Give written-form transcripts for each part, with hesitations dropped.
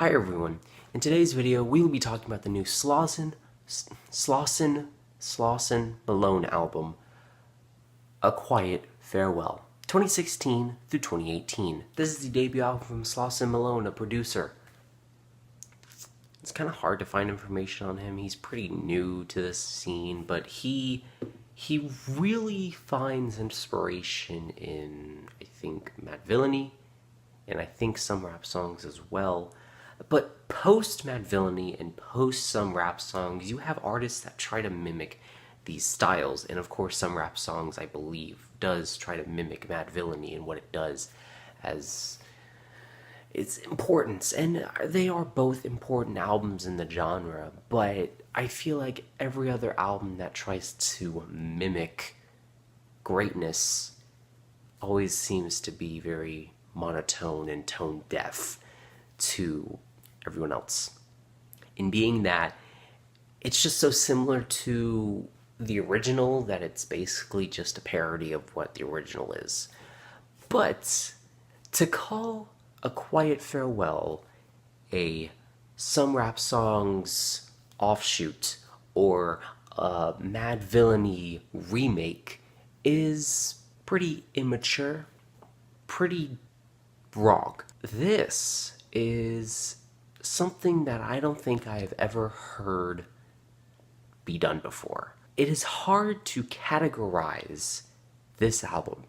Hi everyone. In today's video, we will be talking about the new Slauson Malone album, A Quiet Farwell, 2016 through 2018. This is the debut album from Slauson Malone, a producer. It's kind of hard to find information on him. He's pretty new to this scene, but he really finds inspiration in, I think, Madvillainy, and I think some rap songs as well. But post Madvillainy and post some rap songs, you have artists that try to mimic these styles, and of course some rap songs, I believe, does try to mimic Madvillainy and what it does as its importance, and they are both important albums in the genre, but I feel like every other album that tries to mimic greatness always seems to be very monotone and tone deaf to everyone else. In being that, it's just so similar to the original that it's basically just a parody of what the original is. But to call A Quiet Farwell a some rap songs offshoot or a Madvillainy remake is pretty immature, pretty wrong. This is something that I don't think I have ever heard be done before. It is hard to categorize this album.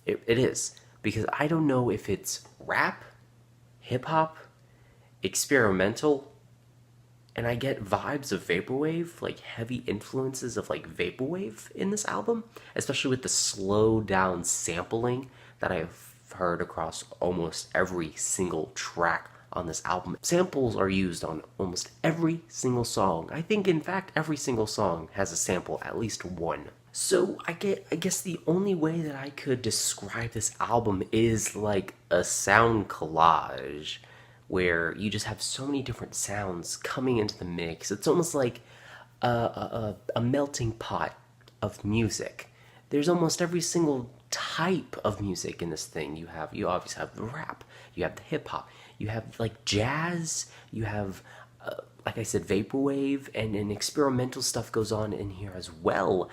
It is, because I don't know if it's rap, hip-hop, experimental, and I get vibes of vaporwave, like heavy influences of like vaporwave in this album, especially with the slow down sampling that I've heard across almost every single track on this album. Samples are used on almost every single song. I think, in fact, every single song has a sample, at least one. So I guess the only way that I could describe this album is like a sound collage, where you just have so many different sounds coming into the mix. It's almost like a melting pot of music. There's almost every single type of music in this thing. You obviously have the rap, you have the hip-hop, you have like jazz, you have like I said, vaporwave, and experimental stuff goes on in here as well.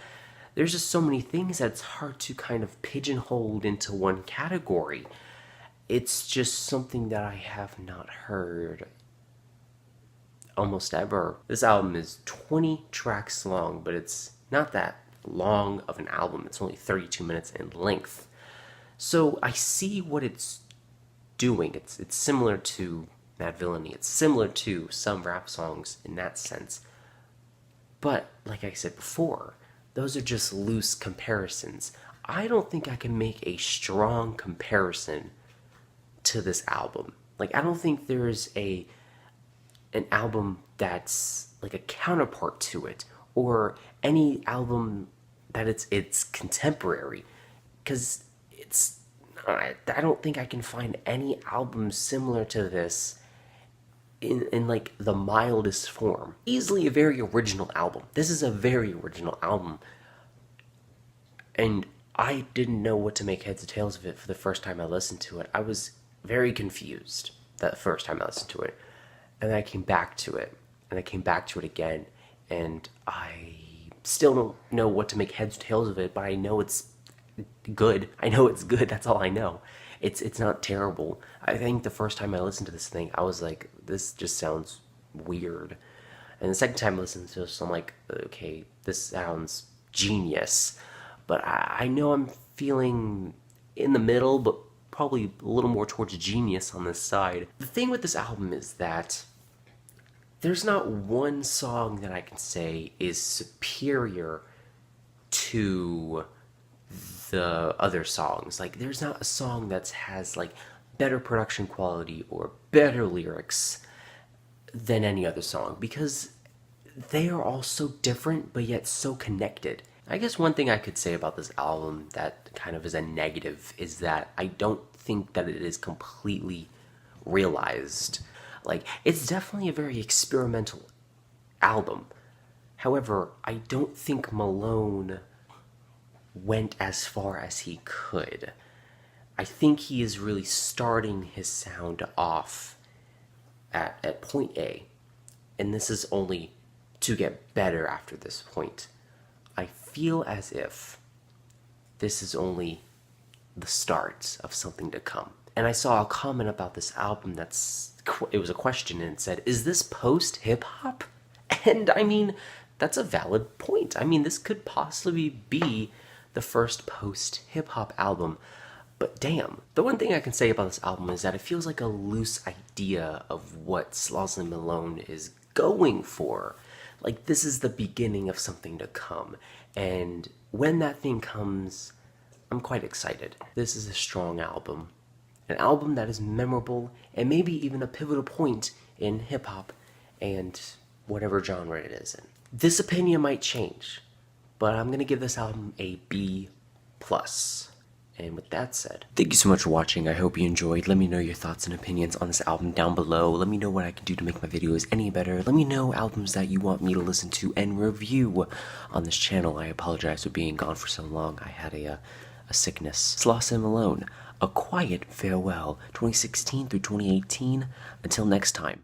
There's just so many things that it's hard to kind of pigeonhole into one category. It's just something that I have not heard almost ever. This album is 20 tracks long, but it's not that long of an album. It's only 32 minutes in length. So I see what it's doing. It's similar to Madvillainy. It's similar to some rap songs in that sense. But like I said before, those are just loose comparisons. I don't think I can make a strong comparison to this album. Like, I don't think there's an album that's like a counterpart to it, or any album that it's contemporary, because I don't think I can find any album similar to this in like the mildest form. Easily a very original album. This is a very original album, and I didn't know what to make heads or tails of it for the first time I listened to it. I was very confused that first time I listened to it, and then I came back to it, and I came back to it again, and I still don't know what to make heads or tails of it, but I know it's good. I know it's good. That's all I know. It's not terrible. I think the first time I listened to this thing, I was like, this just sounds weird. And the second time I listened to this, I'm like, okay, this sounds genius. But I know I'm feeling in the middle, but probably a little more towards genius on this side. The thing with this album is that there's not one song that I can say is superior to the other songs. Like, there's not a song that has like better production quality or better lyrics than any other song, because they are all so different but yet so connected. I guess one thing I could say about this album that kind of is a negative is that I don't think that it is completely realized. Like, it's definitely a very experimental album. However, I don't think Malone went as far as he could. I think he is really starting his sound off at point A, and this is only to get better after this point. I feel as if this is only the start of something to come. And I saw a comment about this album it was a question, and it said, is this post-hip-hop? And I mean, that's a valid point. I mean, this could possibly be the first post-hip-hop album. But damn, the one thing I can say about this album is that it feels like a loose idea of what Slauson Malone is going for. Like, this is the beginning of something to come. And when that thing comes, I'm quite excited. This is a strong album. An album that is memorable and maybe even a pivotal point in hip-hop and whatever genre it is in. This opinion might change, but I'm gonna give this album a B+. And with that said, thank you so much for watching. I hope you enjoyed. Let me know your thoughts and opinions on this album down below. Let me know what I can do to make my videos any better. Let me know albums that you want me to listen to and review on this channel. I apologize for being gone for so long. I had a sickness. Slauson Malone, A Quiet Farewell, 2016 through 2018. Until next time.